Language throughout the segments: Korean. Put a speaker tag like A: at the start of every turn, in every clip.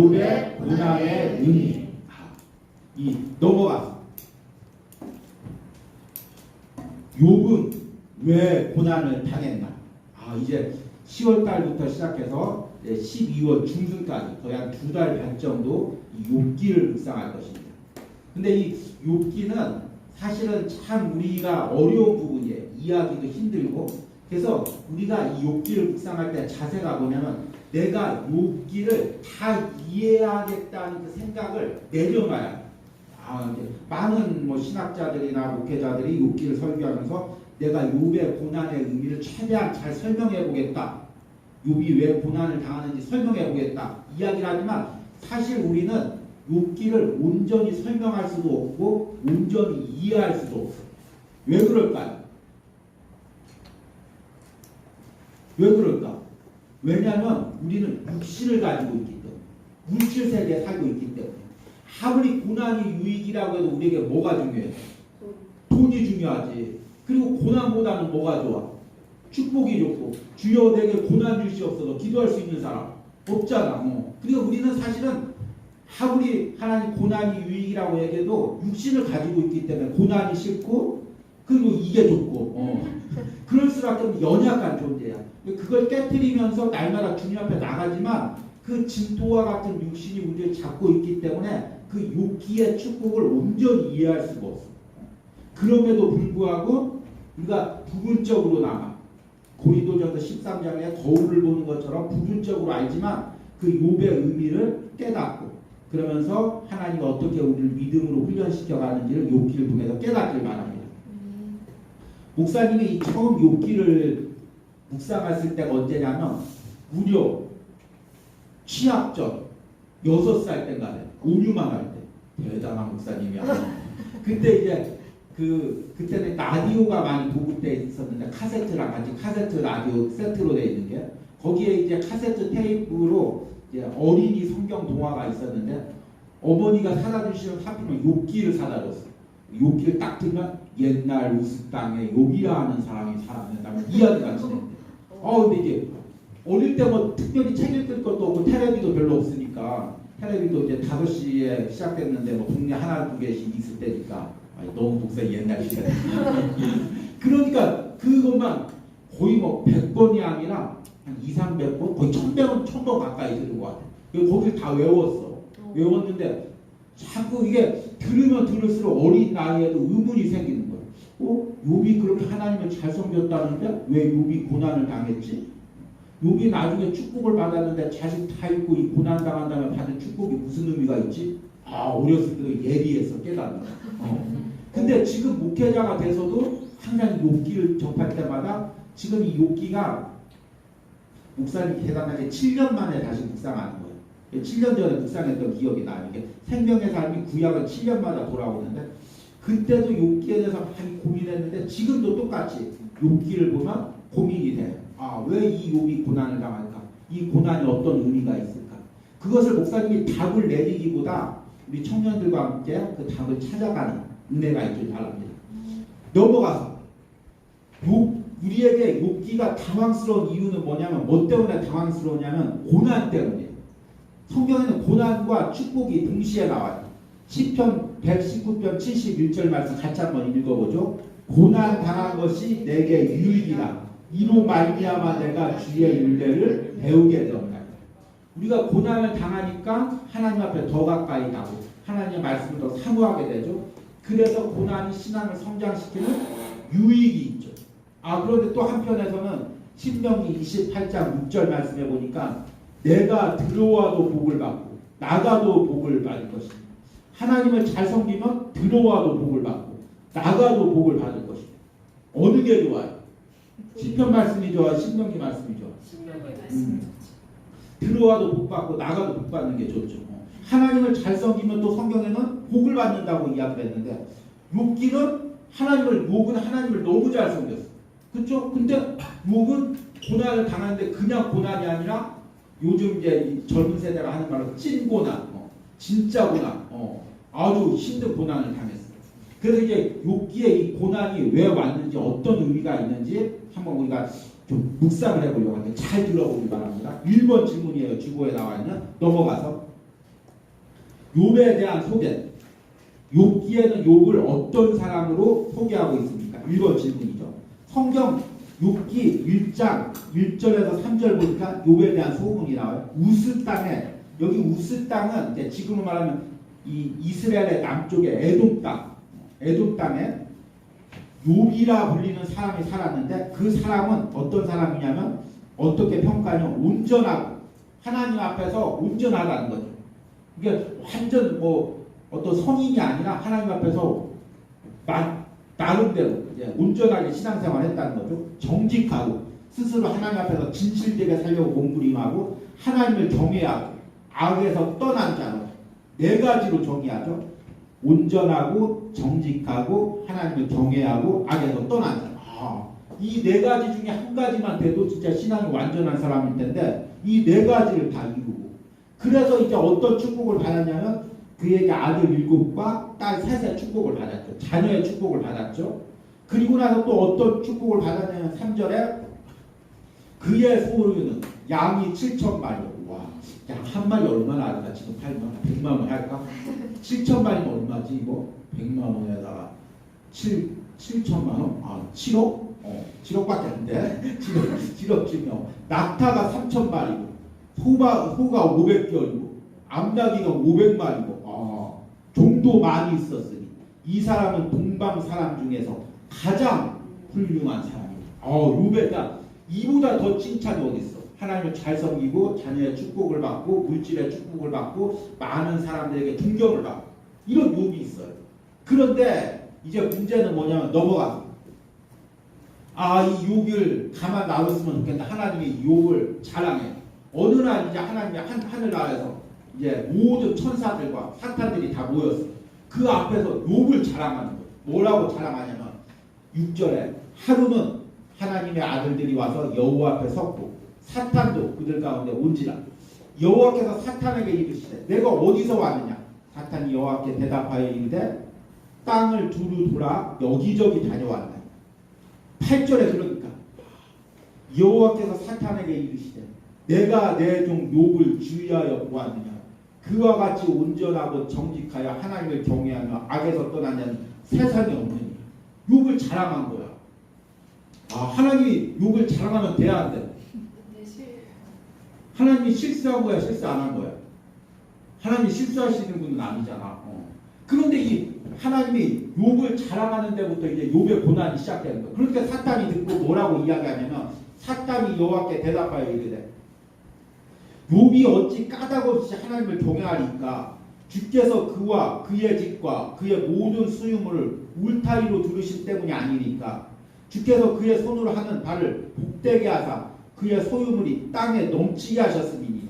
A: 욥의 고난의 의미. 이 넘어가서 욥은 왜 고난을 당했나? 이제 10월 달부터 시작해서 12월 중순까지 거의 한 2달 반 정도 이 욥기를 묵상할 것입니다. 근데 이 욥기는 사실은 참 우리가 어려운 부분이에요. 이해하기도 힘들고. 그래서 우리가 이 욥기를 묵상할 때 자세가 뭐냐면 내가 욥기를 다 이해하겠다는 그 생각을 내려놔야. 이제 많은 신학자들이나 목회자들이 욥기를 설교하면서 내가 욥의 고난의 의미를 최대한 잘 설명해 보겠다. 욥이 왜 고난을 당하는지 설명해 보겠다. 이야기를 하지만 사실 우리는 욥기를 온전히 설명할 수도 없고 온전히 이해할 수도 없어. 왜 그럴까요? 왜 그럴까? 왜냐하면 우리는 육신을 가지고 있기 때문에, 물질 세계에 살고 있기 때문에. 아무리 고난이 유익이라고 해도 우리에게 뭐가 중요해? 돈이 중요하지. 그리고 고난보다는 뭐가 좋아? 축복이 좋고. 주여 내게 고난 주시옵소서 기도할 수 있는 사람 없잖아. 그리고 우리는 사실은 아무리 하나님 고난이 유익이라고 얘기해도 육신을 가지고 있기 때문에 고난이 싫고 그리고 이게 좋고 그럴 수밖에 없는 연약한 존재야. 그걸 깨트리면서 날마다 주님 앞에 나가지만 그 진토와 같은 육신이 우리를 잡고 있기 때문에 그 욥기의 축복을 온전히 이해할 수가 없어. 그럼에도 불구하고 우리가 부분적으로나마 고린도전서 13장에 거울을 보는 것처럼 부분적으로 알지만 그 욥의 의미를 깨닫고 그러면서 하나님이 어떻게 우리를 믿음으로 훈련시켜 가는지를 욥기를 통해서 깨닫길 바랍니다. 목사님이 처음 욥기를 묵상했을 때가 언제냐면 무려 취합전 6살 때인가 5, 6만 할 때. 대단한 목사님이야. 그때 이제 그때는 라디오가 많이 보급돼 있었는데 카세트랑 같이 카세트 라디오 세트로 돼 있는 게 거기에 이제 카세트 테이프로 이제 어린이 성경 동화가 있었는데 어머니가 사다 주시는 하필이면 욥기를 사다 줬어. 욥기를 딱 들면 옛날 우스 땅에 욥이라 하는 사람이 살았는다면 이야기가 진행돼. 근데 이게 어릴 때 뭐 특별히 책 읽을 것도 없고 텔레비도 별로 없으니까 텔레비도 이제 5시에 시작됐는데 뭐 동네 하나 두 개씩 있을 때니까 너무 목사 옛날 시대. 그러니까 그것만 거의 뭐 100번이 아니라 한 2, 300번 거의 1000번 가까이 들은 것 같아. 거길 다 외웠어. 외웠는데 자꾸 이게 들으면 들을수록 어린 나이에도 의문이 생기는 거야. 욥이 그렇게 하나님을 잘 섬겼다는데 왜 욥이 고난을 당했지? 욥이 나중에 축복을 받았는데 자식 다 잃고 이 고난 당한 다음에 받은 축복이 무슨 의미가 있지? 어렸을 때도 예리해서 깨닫는 거야. 근데 지금 목회자가 돼서도 항상 욥기를 접할 때마다 지금 이 욥기가 목사님이 대단하게 7년 만에 다시 묵상하는 거예요. 7년 전에 묵상했던 기억이 나요. 이게 생명의 삶이 구약은 7년마다 돌아오는데 그때도 욥기에 대해서 많이 고민했는데 지금도 똑같이 욥기를 보면 고민이 돼요. 왜 이 욥이 고난을 당할까? 이 고난이 어떤 의미가 있을까? 그것을 목사님이 답을 내리기보다 우리 청년들과 함께 그 답을 찾아가는 은혜가 있길 바랍니다. 넘어가서 우리에게 욥기가 당황스러운 이유는 뭐냐면 뭐 때문에 당황스러우냐면 고난 때문이에요. 성경에는 고난과 축복이 동시에 나와요. 시편 119편 71절 말씀 같이 한번 읽어보죠. 고난 당한 것이 내게 유익이라 이로 말미암아 내가 주의 윤례를 배우게 되었다. 우리가 고난을 당하니까 하나님 앞에 더 가까이 가고 하나님의 말씀을 더 사모하게 되죠. 그래서 고난이 신앙을 성장시키는 유익이 있죠. 그런데 또 한편에서는 신명기 28장 6절 말씀해 보니까 내가 들어와도 복을 받고 나가도 복을 받을 것이다. 하나님을 잘 섬기면 들어와도 복을 받고 나가도 복을 받을 것이다. 어느 게 좋아요? 시편 말씀이 좋아요? 신명기 말씀이 좋아요?
B: 신명기 말씀.
A: 들어와도 복 받고 나가도 복 받는 게 좋죠. 하나님을 잘 섬기면 또 성경에는 복을 받는다고 이야기를 했는데 욥기는 욥은 하나님을 너무 잘 섬겼어. 그렇죠? 근데 욥은 고난을 당하는데 그냥 고난이 아니라 요즘 이제 젊은 세대가 하는 말로 찐 고난, 진짜 고난, 아주 힘든 고난을 당했어요. 그래서 이제 욥기에 이 고난이 왜 왔는지 어떤 의미가 있는지 한번 우리가 좀 묵상을 해보려고 하는데 잘 들어보기 바랍니다. 1번 질문이에요. 주보에 나와 있는. 넘어가서 욥에 대한 소개. 욥기에는 욥을 어떤 사람으로 소개하고 있습니까? 1번 질문이죠. 성경 욥기 1장 1절에서 3절 보니까 욥에 대한 소문이 나와요. 우스 땅에, 여기 우스 땅은 이제 지금으로 말하면 이 이스라엘의 남쪽에 에돔 땅에 욥이라 불리는 사람이 살았는데, 그 사람은 어떤 사람이냐면 어떻게 평가하냐면 온전하고, 하나님 앞에서 온전하다는 거죠. 이게 완전 뭐 어떤 성인이 아니라 하나님 앞에서 나름대로 온전하게 신앙생활 했다는 거죠. 정직하고 스스로 하나님 앞에서 진실되게 살려고 몸부림하고 하나님을 경외하고 악에서 떠난 자로 네 가지로 정의하죠. 온전하고 정직하고 하나님을 경외하고 악에서 떠난 자. 이 네 가지 중에 한 가지만 돼도 진짜 신앙이 완전한 사람일 텐데 이 네 가지를 다 이루고, 그래서 이제 어떤 축복을 받았냐면 그에게 아들 7과 딸 3의 축복을 받았죠. 자녀의 축복을 받았죠. 그리고 나서 또 어떤 축복을 받았냐면 3절에 그의 소유는 양이 7,000마리. 와, 양 한 마리 얼마나 할까? 지금 8만 원, 100만 원 할까? 7,000마리면 얼마지 이거? 100만 원에다가 7천만 원? 7억? 7억밖에 안 돼. 7억이면 낙타가 3,000마리고 소가 500개이고 암나귀가 500마리고 종도 많이 있었으니 이 사람은 동방 사람 중에서 가장 훌륭한 사람이다. 욥에다 이보다 더 칭찬이 어디 있어? 하나님을 잘 섬기고 자녀의 축복을 받고 물질의 축복을 받고 많은 사람들에게 존경을 받고 이런 욥이 있어요. 그런데 이제 문제는 뭐냐면 넘어가서 이 욥을 가만 놔뒀으면 좋겠다. 하나님이 욥을 자랑해. 어느 날 이제 하나님이 하늘나라에서 이제 모든 천사들과 사탄들이 다 모였어. 그 앞에서 욥을 자랑하는 거예요. 뭐라고 자랑하냐면 6절에 하루는 하나님의 아들들이 와서 여호와 앞에 섰고 사탄도 그들 가운데 온지라. 여호와께서 사탄에게 이르시되 내가 어디서 왔느냐? 사탄이 여호와께 대답하여 이르되 땅을 두루 돌아 여기저기 다녀왔다. 8절에 그러니까 여호와께서 사탄에게 이르시되 내가 내 종 욥을 주의하여 보았느냐? 그와 같이 온전하고 정직하여 하나님을 경외하며 악에서 떠난 자는 세상에 없느니라. 욥을 자랑한 거야. 하나님이 욥을 자랑하면 돼야 안 돼? 하나님이 실수한 거야, 실수 안 한 거야? 하나님이 실수하시는 분은 아니잖아. 그런데 이 하나님이 욥을 자랑하는 데부터 이제 욥의 고난이 시작되는 거야. 그러니까 사탄이 듣고 뭐라고 이야기하냐면 사탄이 여호와께 대답하여 이르되 욥이 어찌 까닭없이 하나님을 경외하리까? 주께서 그와 그의 집과 그의 모든 수유물을 울타리로 두르신 때문이 아니니까. 주께서 그의 손으로 하는 발을 복되게 하사 그의 소유물이 땅에 넘치게 하셨음이니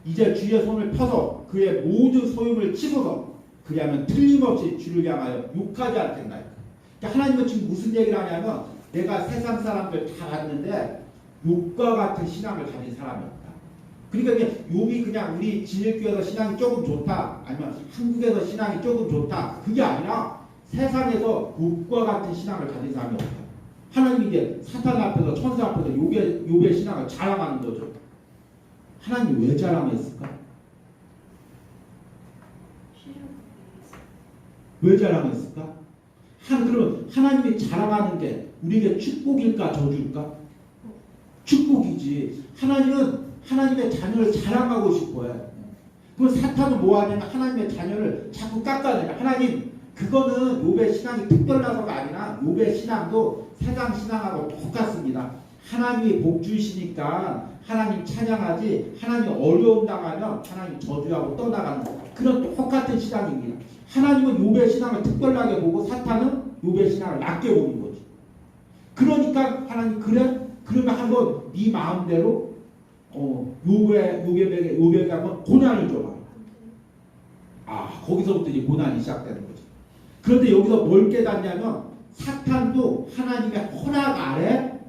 A: 이제 주의 손을 펴서 그의 모든 소유물을 치소서. 그리하면 틀림없이 주를 향하여 욕하지 않겠나요? 그러니까 하나님은 지금 무슨 얘기를 하냐면 내가 세상 사람들 다 봤는데 욥과 같은 신앙을 가진 사람이 없다. 그러니까 이게 욥이 그냥 우리 진일교에서 신앙이 조금 좋다, 아니면 한국에서 신앙이 조금 좋다, 그게 아니라 세상에서 욥과 같은 신앙을 가진 사람이 없다. 하나님이 이제 사탄 앞에서 천사 앞에서 욥의 신앙을 자랑하는 거죠. 하나님이 왜 자랑했을까? 왜 자랑했을까? 그러면 하나님이 자랑하는 게 우리에게 축복일까 저주일까? 축복이지. 하나님은 하나님의 자녀를 자랑하고 싶어요. 그럼 사탄은 뭐하냐면 하나님의 자녀를 자꾸 깎아내려. 하나님 그거는 욥의 신앙이 특별하서가 아니라 욥의 신앙도 세상 신앙하고 똑같습니다. 하나님이 복 주시니까 하나님 찬양하지, 하나님 어려움 당하면 하나님 저주하고 떠나가는 그런 똑같은 신앙입니다. 하나님은 욥의 신앙을 특별하게 보고 사탄은 욥의 신앙을 낮게 보는 거지. 그러니까 하나님 그러면 한번 네 마음대로 욥에게 한번 고난을 줘봐. 거기서부터 이제 고난이 시작되는 거지. 그런데 여기서 뭘 깨닫냐면 사탄도 하나님의 허락 아래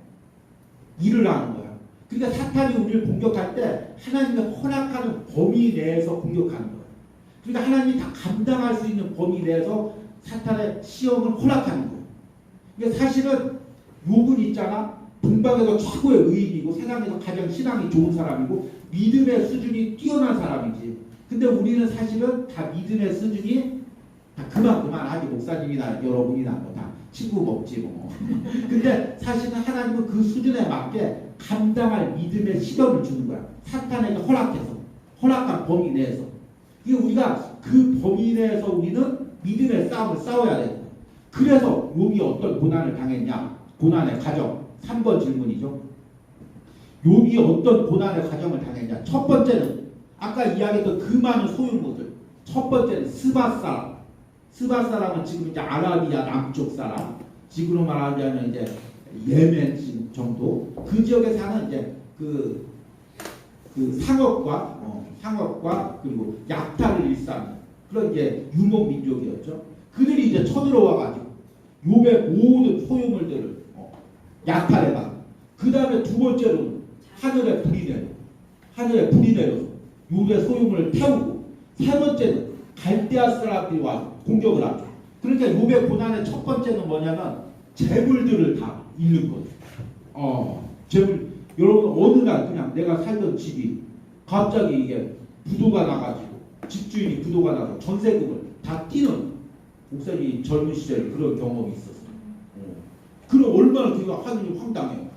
A: 일을 하는 거야. 그러니까 사탄이 우리를 공격할 때 하나님의 허락하는 범위 내에서 공격하는 거야. 그러니까 하나님이 다 감당할 수 있는 범위 내에서 사탄의 시험을 허락하는 거야. 그러니까 사실은 욥은 있잖아. 동방에서 최고의 의인이고 세상에서 가장 신앙이 좋은 사람이고 믿음의 수준이 뛰어난 사람이지. 근데 우리는 사실은 다 믿음의 수준이 다 그만하지. 목사님이나 여러분이나 뭐 다 친구 먹지 뭐. 근데 사실은 하나님은 그 수준에 맞게 감당할 믿음의 시험을 주는 거야. 사탄에게 허락한 범위 내에서. 이게 우리가 그 범위 내에서 우리는 믿음의 싸움을 싸워야 돼요. 그래서 욥이 어떤 고난을 당했냐? 고난의 과정. 3번 질문이죠. 욥이 어떤 고난의 과정을 당했냐? 첫 번째는 아까 이야기했던 그 많은 소유물들. 첫 번째는 스밧 사람. 스밧 사람은 지금 이제 아라비아 남쪽 사람. 지금으로 말하자면 이제 예멘 정도. 그 지역에 사는 이제 그 상업과 그리고 약탈을 일삼는 그런 이제 유목 민족이었죠. 그들이 이제 쳐들어와가지고 욥의 모든 소유물들을 약탈해가. 그 다음에 두 번째로는 하늘에 불이 내려서 욥의 소유물을 태우고. 세 번째는 갈대아 사람들이 와서 공격을 하죠. 그러니까 욥의 고난의 첫 번째는 뭐냐면 재물들을 다 잃는 거예요. 재물. 여러분 어느 날 그냥 내가 살던 집이 갑자기 이게 부도가 나가지고 집주인이 부도가 나서 전세금을 다 띄는 목사님이 젊은 시절에 그런 경험이 있었어요. 그럼 얼마나 그가 하느님 황당해요.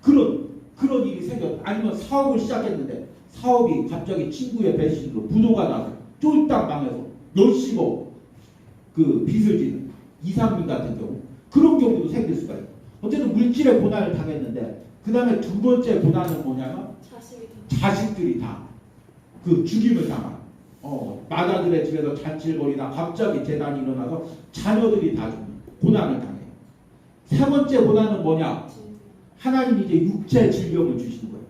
A: 그런 일이 생겨. 아니면 사업을 시작했는데 사업이 갑자기 친구의 배신으로 부도가 나서 쫄딱 망해서 몇십억 그 빚을 지는 이상민 같은 경우. 그런 경우도 생길 수가 있어요. 어쨌든 물질의 고난을 당했는데 그 다음에 두 번째 고난은 뭐냐면 자식들이 다 그 죽임을 당한. 마다들의 집에서 잔치를 벌이다 갑자기 재난이 일어나서 자녀들이 다 죽는 고난을 당해요. 세 번째 고난은 뭐냐? 하나님이 이제 육체 질병을 주시는 거예요.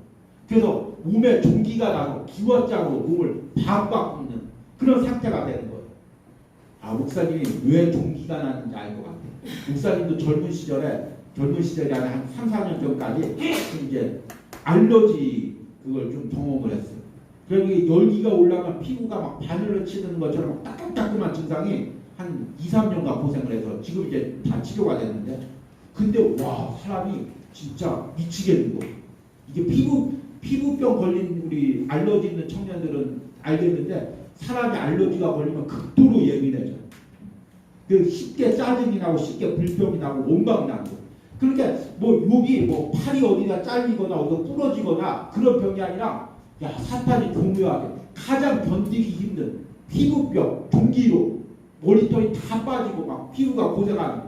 A: 그래서 몸에 종기가 나서 기왓장으로 몸을 박박 굽는 그런 상태가 되는 거예요. 목사님이 왜 종기가 나는지 알 것 같아요. 목사님도 젊은 시절에 한 3, 4년 전까지 이제 알러지 그걸 좀 경험을 했어요. 그러니까 열기가 올라가면 피부가 막 바늘을 치는 것처럼 따끔따끔한 증상이 한 2, 3년간 고생을 해서 지금 이제 다 치료가 됐는데, 근데 와 사람이 진짜 미치겠는 거예요. 이게 피부병 걸린 우리 알러지 있는 청년들은 알겠는데 사람이 알러지가 걸리면 극도로 예민해져요. 쉽게 짜증이 나고 쉽게 불평이 나고 원망이 나고. 그러니까 뭐 욥이 뭐 팔이 어디가 잘리거나 어디가 부러지거나 그런 병이 아니라 사탄이 교묘하게 가장 견디기 힘든 피부병, 종기로 머리털이 다 빠지고 막 피부가 고생하는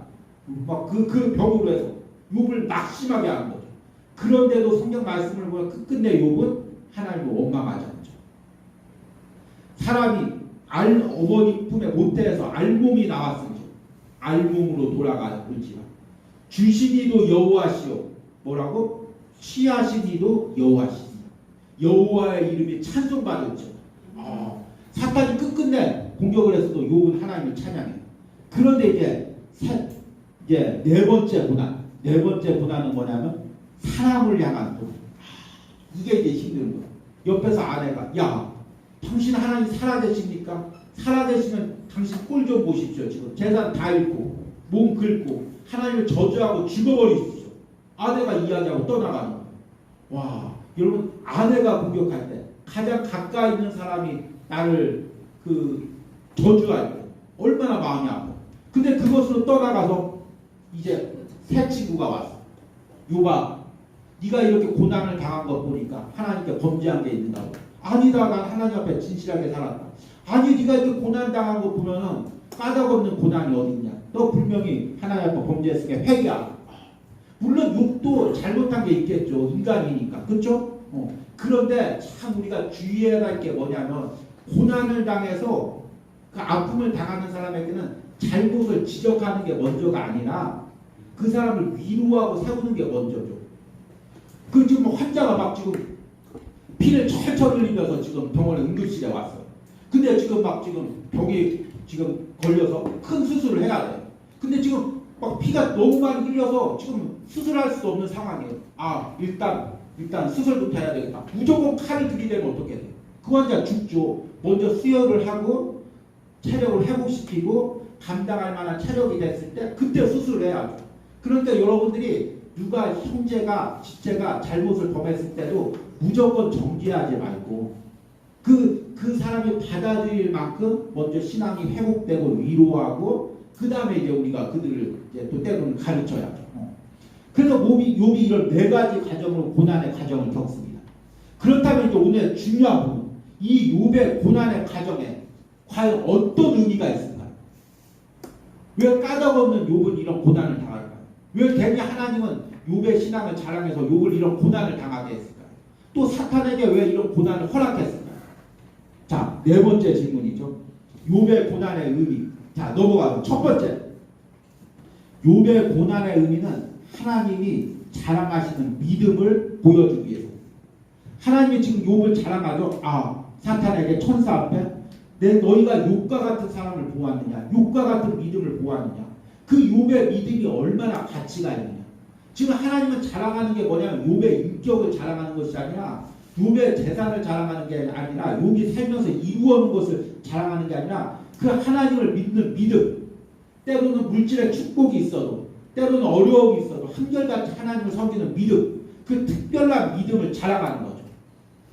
A: 막 그 병으로 해서 욥을 낙심하게 하는 거죠. 그런데도 성경 말씀을 보면 끝끝내 욥은 하나님을 원망하지 않죠. 사람이 어머니 품에 모태에서 알몸이 나왔으니 알몸으로 돌아갈지라. 주시니도 여호와시오. 뭐라고? 취하시니도 여호와시니. 여호와의 이름이 찬송받을죠. 사탄이 끝끝내 공격을 했어도 욥은 하나님을 찬양해요. 그런데 이제 네 번째 고난은 뭐냐면 사람을 향한 고난. 이게 이제 힘든 거예요. 옆에서 아내가 당신 하나님 살아계십니까? 살아계시면 당신 꼴 좀 보십시오. 지금 재산 다 잃고 몸 긁고 하나님을 저주하고 죽어버리십시오. 아내가 이야기하고 떠나가는 거예요. 와, 여러분 아내가 공격할 때 가장 가까이 있는 사람이 나를 저주할 때 얼마나 마음이 아파. 근데 그것으로 떠나가서 이제 새 친구가 왔어. 욥아, 네가 이렇게 고난을 당한 것 보니까 하나님께 범죄한 게 있는다고. 아니다, 난 하나님 앞에 진실하게 살았다. 아니, 네가 이렇게 고난 당한 거 보면은 까닭없는 고난이 어딨냐. 너 분명히 하나님 앞에 범죄했으니까 회개하라. 물론 욥도 잘못한 게 있겠죠. 인간이니까. 그렇죠? 그런데 참 우리가 주의해야 할 게 뭐냐면 고난을 당해서 그 아픔을 당하는 사람에게는 잘못을 지적하는 게 먼저가 아니라 그 사람을 위로하고 세우는 게 먼저죠. 지금 환자가 막 지금 피를 철철 흘리면서 지금 병원에 응급실에 왔어요. 근데 지금 병이 지금 걸려서 큰 수술을 해야 돼요. 근데 지금 막 피가 너무 많이 흘려서 지금 수술할 수도 없는 상황이에요. 일단 수술부터 해야 되겠다. 무조건 칼을 들이대면 어떻게 돼요? 그 환자 죽죠. 먼저 수혈을 하고 체력을 회복시키고 감당할 만한 체력이 됐을 때 그때 수술을 해야죠. 그러니까 여러분들이 누가 형제가 지체가 잘못을 범했을 때도 무조건 정죄하지 말고 그 사람이 받아들일 만큼 먼저 신앙이 회복되고 위로하고 그 다음에 이제 우리가 그들을 이제 또 때로는 가르쳐야죠. 그래서 욥이 이런 네 가지 가정으로 고난의 가정을 겪습니다. 그렇다면 이제 오늘 중요한 부분, 이 욥의 고난의 가정에 과연 어떤 의미가 있을까요? 왜 까닭없는 욥은 이런 고난을 당할까요? 왜 괜히 하나님은 욥의 신앙을 자랑해서 욥을 이런 고난을 당하게 했을까요? 또 사탄에게 왜 이런 고난을 허락했을까요? 자, 네 번째 질문이죠. 욥의 고난의 의미. 자, 넘어가서 첫 번째. 욥의 고난의 의미는 하나님이 자랑하시는 믿음을 보여주기 위해서. 하나님이 지금 욥을 자랑하죠. 아, 사탄에게 천사 앞에 너희가 욥과 같은 사람을 보았느냐, 욥과 같은 믿음을 보았느냐, 그 욥의 믿음이 얼마나 가치가 있느냐. 지금 하나님은 자랑하는 게 뭐냐면 욥의 인격을 자랑하는 것이 아니라, 욥의 재산을 자랑하는 게 아니라, 욥이 살면서 이루어놓은 것을 자랑하는 게 아니라 그 하나님을 믿는 믿음. 때로는 물질의 축복이 있어도, 때로는 어려움이 있어도 한결같이 하나님을 섬기는 믿음, 그 특별한 믿음을 자랑하는 거죠.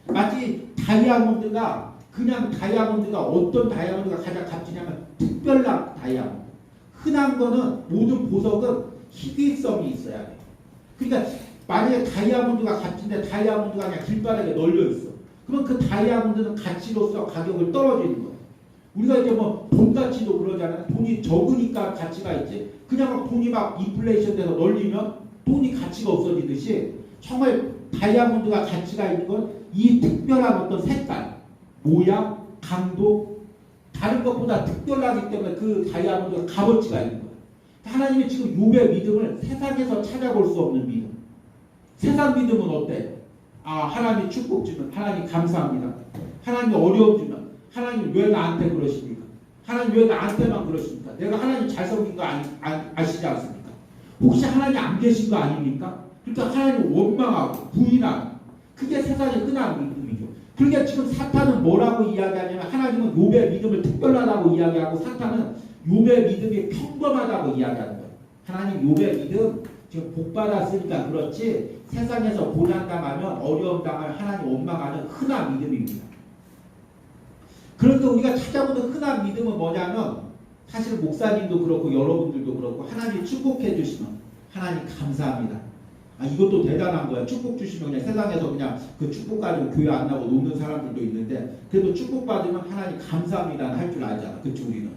A: 마치 다이아몬드가, 그냥 다이아몬드가, 어떤 다이아몬드가 가장 값지냐면 특별한 다이아몬드. 흔한 거는, 모든 보석은 희귀성이 있어야 돼요. 그러니까 만약에 다이아몬드가 값진데 다이아몬드가 그냥 길바닥에 널려 있어. 그럼 그 다이아몬드는 가치로서 가격을 떨어지는 거예요. 우리가 이제 뭐 돈가치도 그러잖아요. 돈이 적으니까 가치가 있지. 그냥 막 돈이 막 인플레이션 돼서 널리면 돈이 가치가 없어지듯이, 정말 다이아몬드가 가치가 있는 건 이 특별한 어떤 색깔, 모양, 강도, 다른 것보다 특별하기 때문에 그 다이아몬드가 값어치가 있는 거예요. 하나님이 지금 욥의 믿음을 세상에서 찾아볼 수 없는 믿음. 세상 믿음은 어때? 아, 하나님이 축복 주면 하나님 감사합니다. 하나님이 어려움 주면 하나님 왜 나한테 그러십니까? 하나님 왜 나한테만 그러십니까? 내가 하나님 잘 섬긴 거 아시지 않습니까? 혹시 하나님 안 계신 거 아닙니까? 그러니까 하나님 원망하고 부인하고, 그게 세상의 흔한 믿음이죠. 그러니까 지금 사탄은 뭐라고 이야기하냐면, 하나님은 욥의 믿음을 특별하다고 이야기하고, 사탄은 욥의 믿음이 평범하다고 이야기하는 거예요. 하나님 욥의 믿음 지금 복 받았으니까 그렇지, 세상에서 고난 당하면, 어려움 당하면 하나님 원망하는 흔한 믿음입니다. 그런데 우리가 찾아보는 흔한 믿음은 뭐냐면, 사실 목사님도 그렇고 여러분들도 그렇고, 하나님 축복해 주시면 하나님 감사합니다. 아, 이것도 대단한 거야. 축복 주시면 그냥 세상에서 그냥 그 축복 가지고 교회 안 나고 노는 사람들도 있는데, 그래도 축복 받으면 하나님 감사합니다 할 줄 알잖아. 그치? 우리는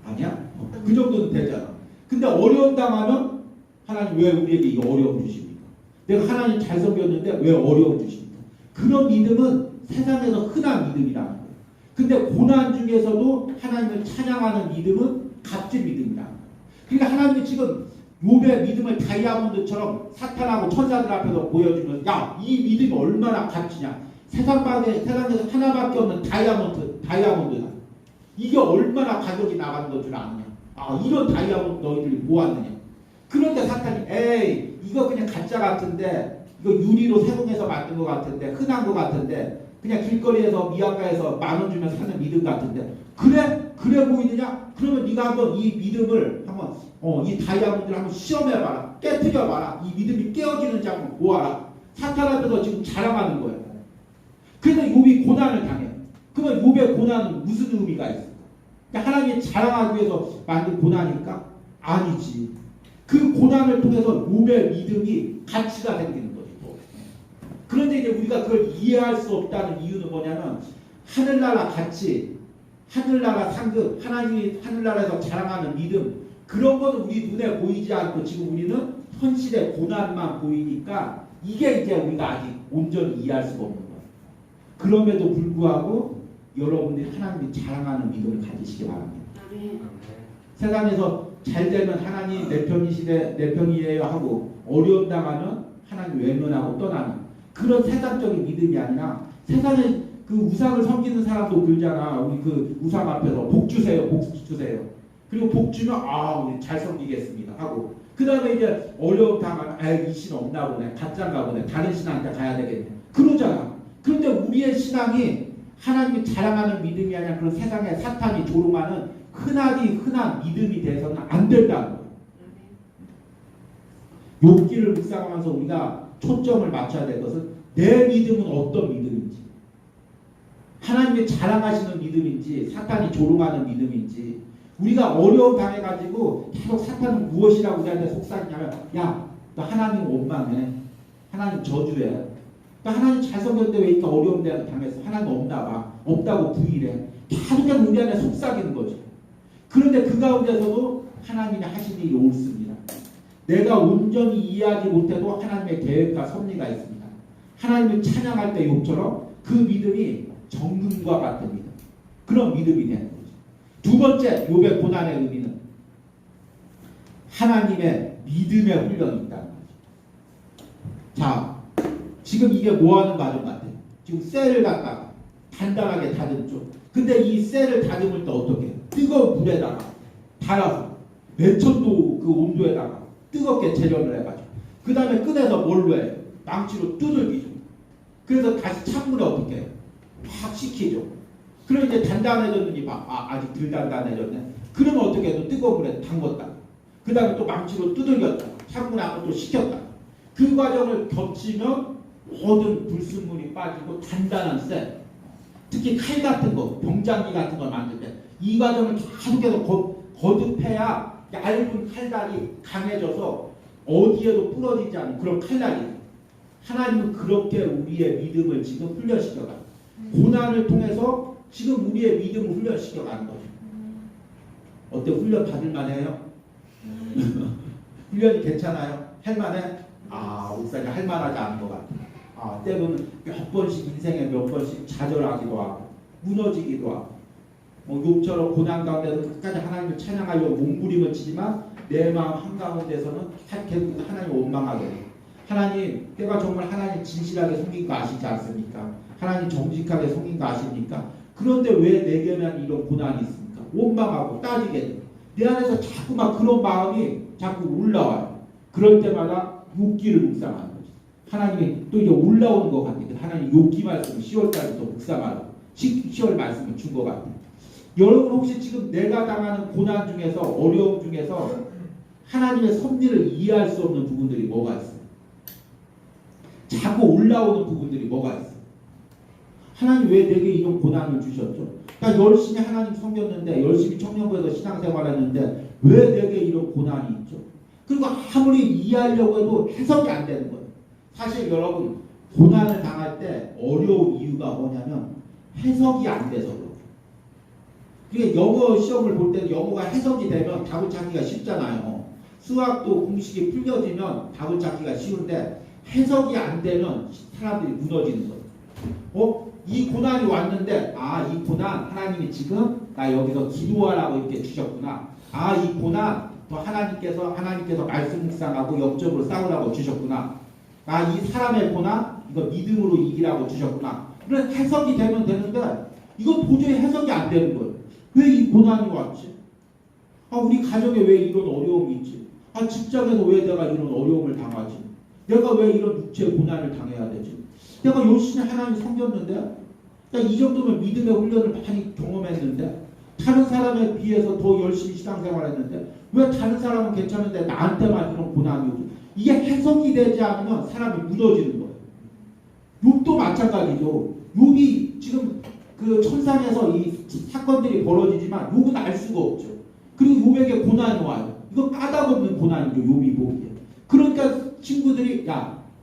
A: 아니야? 그 정도는 되잖아. 근데 어려움 당하면 하나님 왜 우리에게 이 어려움 주십니까? 내가 하나님 잘 섬겼는데 왜 어려움 주십니까? 그런 믿음은 세상에서 흔한 믿음이라는 거예요. 근데 고난 중에서도 하나님을 찬양하는 믿음은 값진 믿음이라는 거예요. 그러니까 하나님이 지금 욥의 믿음을 다이아몬드처럼 사탄하고 천사들 앞에서 보여주면, 야, 이 믿음이 얼마나 값지냐. 세상에서 하나밖에 없는 다이아몬드다. 이게 얼마나 가격이 나가는 것 줄 아느냐. 아, 이런 다이아몬드 너희들이 모았느냐. 그런데 사탄이, 에이, 이거 그냥 가짜 같은데, 이거 유리로 세공해서 만든 것 같은데, 흔한 것 같은데, 그냥 길거리에서 미약가에서 10,000원 주면 사는 믿음 같은데, 그래 보이느냐? 그러면 네가 한번 이 믿음을 한번, 이 다이아몬드를 한번 시험해봐라. 깨트려봐라. 이 믿음이 깨어지는지 한번 보아라. 사탄 앞에서 지금 자랑하는 거예요. 그래서 욥이 고난을 당해요. 그러면 욥의 고난은 무슨 의미가 있을까? 하나님이 자랑하기 위해서 만든 고난일까? 아니지. 그 고난을 통해서 욥의 믿음이 가치가 생기는 거죠. 그런데 이제 우리가 그걸 이해할 수 없다는 이유는 뭐냐면, 하늘나라 가치, 하늘나라 상급, 하나님이 하늘나라에서 자랑하는 믿음, 그런 거는 우리 눈에 보이지 않고 지금 우리는 현실의 고난만 보이니까, 이게 이제 우리가 아직 온전히 이해할 수가 없는 거예요. 그럼에도 불구하고 여러분들이 하나님이 자랑하는 믿음을 가지시기 바랍니다. 세상에서 잘 되면 하나님 내 편이시대, 내 편이에요 하고, 어려움 당하면 하나님 외면하고 떠나는 그런 세상적인 믿음이 아니라, 세상에 그 우상을 섬기는 사람도 그러잖아. 우리 그 우상 앞에서 복 주세요, 복 주세요. 그리고 복 주면 우리 잘 섬기겠습니다 하고, 그 다음에 이제 어려움 당하면 이 신 없나 보네, 가짜인가 보네, 다른 신한테 가야 되겠네, 그러잖아. 그런데 우리의 신앙이 하나님이 자랑하는 믿음이 아니라 그런 세상에 사탄이 조롱하는 흔한 믿음이 돼서는 안 된다는 거예요. 욥기를 묵상하면서 우리가 초점을 맞춰야 될 것은, 내 믿음은 어떤 믿음인지, 하나님이 자랑하시는 믿음인지 사탄이 조롱하는 믿음인지 우리가 어려움 당해가지고 계속 사탄은 무엇이라고 우리한테 속삭이냐면 야, 너 하나님 원망해. 하나님 저주해. 너 하나님 잘 섬겼는데 왜 이렇게 어려운 데 당해서 하나님 없나 봐. 없다고 부인해. 계속 우리 안에 속삭이는 거죠. 그런데 그 가운데서도 하나님이 하신 일이 옳습니다. 내가 온전히 이해하지 못해도 하나님의 계획과 섭리가 있습니다. 하나님을 찬양할 때 욥처럼 그 믿음이 정금과 같은 믿음. 그런 믿음이 되는 거죠. 두 번째 욥의 고난의 의미는 하나님의 믿음의 훈련이 있다는 거죠. 자, 지금 이게 뭐 하는 과정 같아요? 지금 쇠를 갖다가 단단하게 다듬죠. 근데 이 쇠를 다듬을 때 어떻게 해요? 뜨거운 물에다가 달아서 몇천도 그 온도에다가 뜨겁게 재련을 해가지고 그 다음에 꺼내서 뭘로 해요? 망치로 두들기죠. 그래서 다시 찬물에 어떻게 해요? 확 식히죠. 그럼 이제 단단해졌는지 아직 덜 단단해졌네. 그러면 어떻게 해요? 뜨거운 물에 담궜다. 그 다음에 또 망치로 두들겼다. 찬물에 한번 또 식혔다. 그 과정을 겹치면 모든 불순물이 빠지고 단단한 쇠, 특히 칼 같은 거, 병장기 같은 걸 만들 때 이 과정을 계속해서 거듭해야 얇은 칼날이 강해져서 어디에도 부러지지 않는 그런 칼날이. 하나님은 그렇게 우리의 믿음을 지금 훈련시켜가요. 고난을 통해서 지금 우리의 믿음을 훈련시켜가는 거죠. 어때? 훈련 받을 만해요? 훈련이 괜찮아요? 할만해? 목사님 할만하지 않은 것 같아요. 때로는 몇 번씩 인생에 몇 번씩 좌절하기도 하고 무너지기도 하고 욥처럼 고난 가운데도 끝까지 하나님을 찬양하려고 몸부림을 치지만 내 마음 한가운데서는 계속 하나님을 원망하게 돼요. 하나님, 내가 정말 하나님 진실하게 섬긴 거 아시지 않습니까? 하나님 정직하게 섬긴 거 아십니까? 그런데 왜 내게만 이런 고난이 있습니까? 원망하고 따지게 돼요. 내 안에서 자꾸 막 그런 마음이 자꾸 올라와요. 그럴 때마다 욥기를 묵상하는 거죠. 하나님이 또 이제 올라오는 것 같아요. 하나님 욥기 말씀을 10월달부터 묵상하라고 10월 말씀을 준 것 같아요. 여러분 혹시 지금 내가 당하는 고난 중에서 어려움 중에서 하나님의 섭리를 이해할 수 없는 부분들이 뭐가 있어요? 자꾸 올라오는 부분들이 뭐가 있어요? 하나님 왜 내게 이런 고난을 주셨죠? 나 열심히 하나님 섬겼는데 열심히 청년부에서 신앙생활했는데 왜 내게 이런 고난이 있죠? 그리고 아무리 이해하려고 해도 해석이 안 되는 거예요. 사실 여러분 고난을 당할 때 어려운 이유가 뭐냐면 해석이 안 돼서 그래요. 그게 영어 시험을 볼 때는 영어가 해석이 되면 답을 찾기가 쉽잖아요. 수학도 공식이 풀려지면 답을 찾기가 쉬운데 해석이 안 되면 사람들이 무너지는 거예요. 이 고난이 왔는데 이 고난 하나님이 지금 나 여기서 기도하라고 이렇게 주셨구나. 이 고난 또 하나님께서 말씀 묵상하고 역적으로 싸우라고 주셨구나. 이 사람의 고난 이거 믿음으로 이기라고 주셨구나. 그래서 해석이 되면 되는데 이건 도저히 해석이 안 되는 거예요. 왜 이 고난이 왔지? 우리 가정에 왜 이런 어려움이 있지? 직장에서 왜 내가 이런 어려움을 당하지? 내가 왜 이런 육체의 고난을 당해야 되지? 내가 열심히 하나님 섬겼는데 이 정도면 믿음의 훈련을 많이 경험했는데 다른 사람에 비해서 더 열심히 신앙생활했는데 왜 다른 사람은 괜찮은데 나한테만 이런 고난이 오지? 이게 해석이 되지 않으면 사람이 무너지는 거예요. 욥도 마찬가지죠. 욥이 지금 그 천상에서 이 사건들이 벌어지지만 욥은 알 수가 없죠. 그리고 욥에게 고난이 와요. 이거 까닭없는 고난이죠. 욥이 보기에. 그러니까 친구들이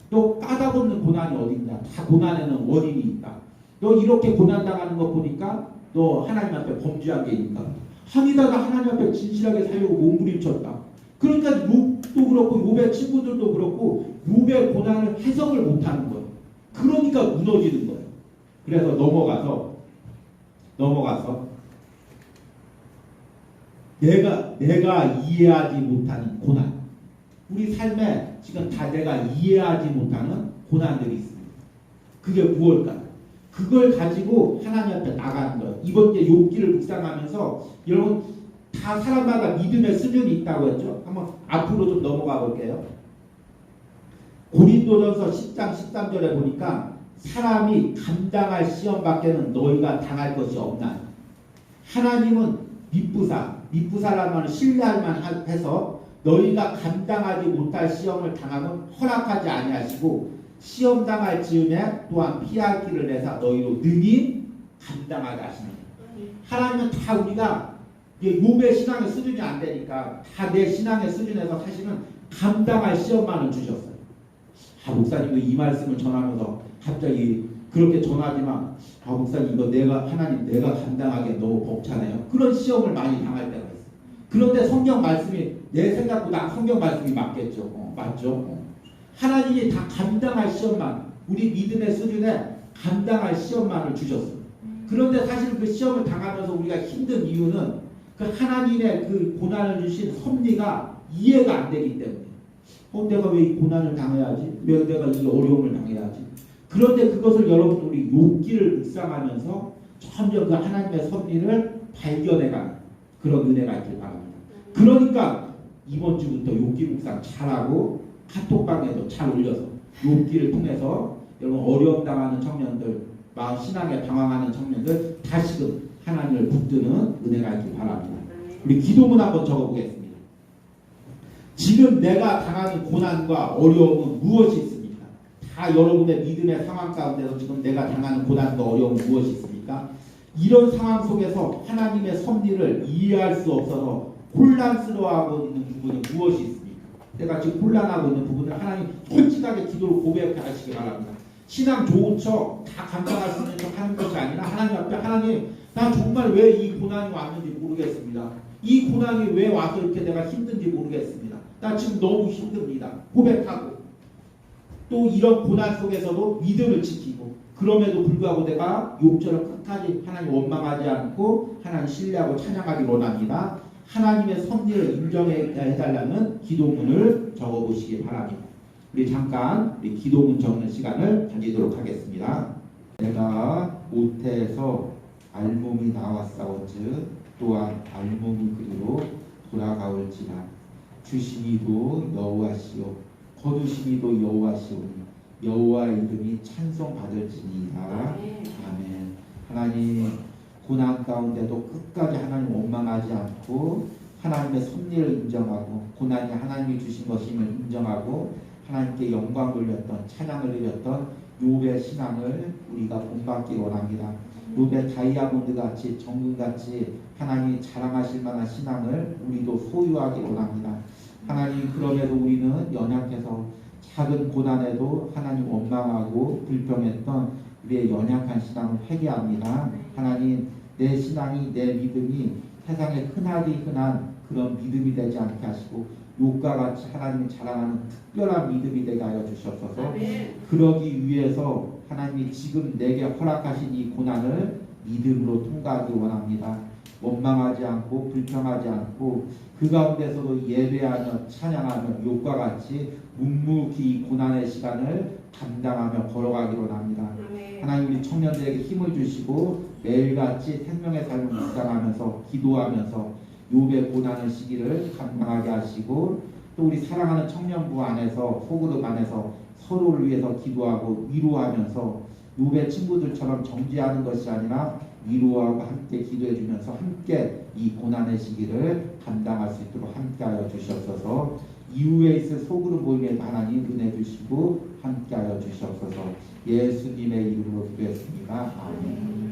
A: 너 까닭없는 고난이 어딨냐. 다 고난에는 원인이 있다. 너 이렇게 고난당하는 거 보니까 너 하나님 앞에 범죄한 게 있다. 하니다가 하나님 앞에 진실하게 살려고 몸부림쳤다. 그러니까 욥도 그렇고 욥의 친구들도 그렇고 욥의 고난을 해석을 못하는 거예요. 그러니까 무너지는 거예요. 그래서 넘어가서 내가 이해하지 못하는 고난. 우리 삶에 지금 다 내가 이해하지 못하는 고난들이 있습니다. 그게 무엇일까요? 그걸 가지고 하나님 앞에 나가는 거예요. 이번 게 욥기를 묵상하면서 여러분 다 사람마다 믿음의 수준이 있다고 했죠. 한번 앞으로 좀 넘어가 볼게요. 고린도전서 10장 13절에 보니까 사람이 감당할 시험 밖에는 너희가 당할 것이 없나. 하나님은 밑부사라는 말은 신뢰할 만해서 너희가 감당하지 못할 시험을 당하면 허락하지 아니하시고 시험 당할 즈음에 또한 피할 길을 내사 너희로 능히 감당하게 하시는 거예요. 하나님은 다 우리가 욥의 신앙의 수준이 안 되니까 다 내 신앙의 수준에서 사실은 감당할 시험만을 주셨어요. 목사님도 이 말씀을 전하면서 갑자기 그렇게 전하지만 목사님 이거 하나님 내가 감당하기엔 너무 벅차네요. 그런 시험을 많이 당할 때가 있어요. 그런데 성경 말씀이 내 생각보다 성경 말씀이 맞겠죠. 맞죠? 하나님이 다 감당할 시험만 우리 믿음의 수준에 감당할 시험만을 주셨어요. 그런데 사실 그 시험을 당하면서 우리가 힘든 이유는 그 하나님의 그 고난을 주신 섭리가 이해가 안 되기 때문에 내가 왜 이 고난을 당해야지? 왜 내가 이 어려움을 당해야지? 그런데 그것을 여러분 우리 욥기를 묵상하면서 점점 그 하나님의 섭리를 발견해가는 그런 은혜가 있길 바랍니다. 그러니까 이번 주부터 욥기 묵상 잘하고 카톡방에도 잘 올려서 욥기를 통해서 여러분 어려움 당하는 청년들, 마음 신앙에 방황하는 청년들 다시금 하나님을 붙드는 은혜가 있길 바랍니다. 우리 기도문 한번 적어보겠습니다. 지금 내가 당하는 고난과 어려움은 무엇이 있습니까? 다 여러분의 믿음의 상황 가운데서 지금 내가 당하는 고난과 어려움은 무엇이 있습니까? 이런 상황 속에서 하나님의 섭리를 이해할 수 없어서 혼란스러워하고 있는 부분은 무엇이 있습니까? 내가 지금 혼란하고 있는 부분을 하나님 솔직하게 기도로 고백하시기 바랍니다. 신앙 좋은 척 다 감당할 수 있는 척 하는 것이 아니라 하나님 앞에 하나님 나 정말 왜 이 고난이 왔는지 모르겠습니다. 이 고난이 왜 와서 이렇게 내가 힘든지 모르겠습니다. 나 지금 너무 힘듭니다. 고백하고 또 이런 고난 속에서도 믿음을 지키고 그럼에도 불구하고 내가 욥처럼 끝까지 하나님 원망하지 않고 하나님 신뢰하고 찬양하기를 원합니다. 하나님의 섭리를 인정해달라는 기도문을 적어보시기 바랍니다. 우리 잠깐 우리 기도문 적는 시간을 가지도록 하겠습니다. 내가 모태에서 알몸이 나왔사온즉 또한 알몸이 그리로 돌아가올지라 주시니도 여호와시오 거두시니도 여호와시오니 여호와의 이름이 찬송받을지니이다. 아멘. 하나님 고난 가운데도 끝까지 하나님 원망하지 않고 하나님의 섭리를 인정하고 고난이 하나님이 주신 것임을 인정하고 하나님께 영광 돌렸던 찬양을 드렸던 욥의 신앙을 우리가 본받기 원합니다. 욥의 다이아몬드 같이 정금 같이 하나님이 자랑하실 만한 신앙을 우리도 소유하기 원합니다. 하나님 그럼에도 우리는 연약해서 작은 고난에도 하나님 원망하고 불평했던 우리의 연약한 신앙을 회개합니다. 하나님 내 신앙이 내 믿음이 세상에 흔하디 흔한 그런 믿음이 되지 않게 하시고 욥과 같이 하나님이 자랑하는 특별한 믿음이 되게 하여 주시옵소서. 그러기 위해서 하나님이 지금 내게 허락하신 이 고난을 믿음으로 통과하기 원합니다. 원망하지 않고 불평하지 않고 그 가운데서도 예배하며 찬양하며 욥과 같이 묵묵히 이 고난의 시간을 감당하며 걸어가기로 합니다. 하나님 우리 청년들에게 힘을 주시고 매일같이 생명의 삶을 묵상하면서 기도하면서 욥의 고난의 시기를 감당하게 하시고 또 우리 사랑하는 청년부 안에서 소그룹 안에서 서로를 위해서 기도하고 위로하면서 욥의 친구들처럼 정죄하는 것이 아니라 위로하고 함께 기도해 주면서 함께 이 고난의 시기를 감당할 수 있도록 함께하여 주시옵소서. 이후에 있을 소그룹 모임에 하나님 은혜 주시고 함께하여 주시옵소서. 예수님의 이름으로 기도했습니다. 아멘.